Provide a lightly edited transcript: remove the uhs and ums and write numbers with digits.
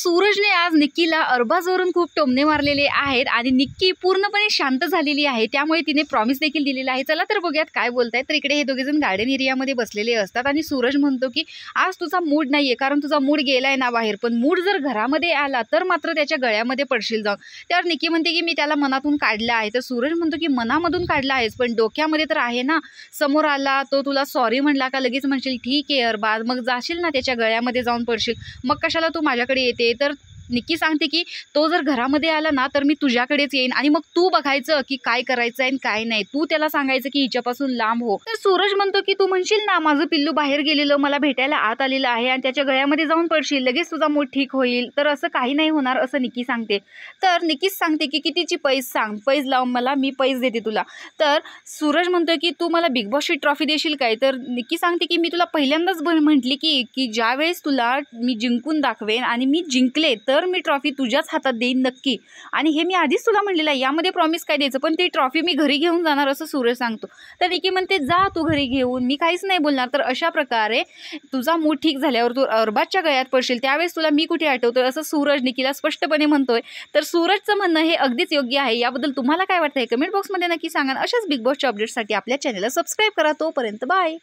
सूरजने आज निक्कीला अरबाजवरून खूप टोमणे मारलेले आहेत आणि निक्की पूर्णपणे शांत झालेली आहे। त्यामुळे तिने प्रॉमिस देखील दिलेला आहे। चला तर बघूयात काय बोलतायत। तर इकडे हे दोघे जण गार्डन एरियामध्ये बसलेले असतात आणि सूरज म्हणतो की आज तुझा मूड नाहीये, कारण तुझा मूड गेलाय ना बाहेर, पण मूड जर घरामध्ये आला तर मात्र त्याच्या गळ्यामध्ये पडशील जाऊन। त्यावर निक्की म्हणते की मी त्याला मनातून काढलं आहे। तर सूरज म्हणतो की मनामधून काढला आहेस पण डोक्यामध्ये तर आहे ना। समोर आला तो तुला सॉरी म्हणला का लगेच म्हणशील ठीक आहे अरबाज, मग जाशील ना त्याच्या गळ्यामध्ये जाऊन पडशील, मग कशाला तू माझ्याकडे येते। तर निक्की सांगते की तो जर घरामध्ये आला ना तर मी तुझ्याकडेच येईन आणि मग तू बघायचं की काय करायचं आणि काय नाही, तू त्याला सांगायचं की हिच्यापासून लांब हो। तर सूरज म्हणतो की तू म्हणशील ना माझं पिल्लू बाहेर गेलेलं मला भेटायला आत आलेलं आहे आणि त्याच्या गळ्यामध्ये जाऊन पडशील, लगेच तुझा मूड ठीक होईल। तर असं काही नाही होणार असं निक्की सांगते। तर निक्कीच सांगते की कितीची पैस सांग, पैस लावून मला, मी पैस देते तुला। तर सूरज म्हणतोय की तू मला बिग बॉसची ट्रॉफी देशील काय। तर निक्की सांगते की मी तुला पहिल्यांदाच म्हटली की ज्यावेळेस तुला मी जिंकून दाखवेन आणि मी जिंकले तर मी ट्रॉफी तुझ्याच हातात देईन नक्की, आणि हे मी आधीच तुला म्हणलेलं आहे, यामध्ये प्रॉमिस काय द्यायचं, पण ती ट्रॉफी मी घरी घेऊन जाणार असं सूरज सांगतो। तर निक्की म्हणते जा तू घरी घेऊन, मी काहीच नाही बोलणार। तर अशा प्रकारे तुझा मूड ठीक झाल्यावर तू अरबाजच्या गळ्यात पडशील त्यावेळेस तुला मी कुठे आठवतोय असं सूरज निक्कीला स्पष्टपणे म्हणतोय। तर सूरजचं म्हणणं हे अगदीच योग्य आहे। याबद्दल तुम्हाला काय वाटतंय कमेंट बॉक्समध्ये नक्की सांगा। अशाच बिग बॉसच्या अपडेट्ससाठी आपल्या चॅनलला सबस्क्राईब करा। तोपर्यंत बाय।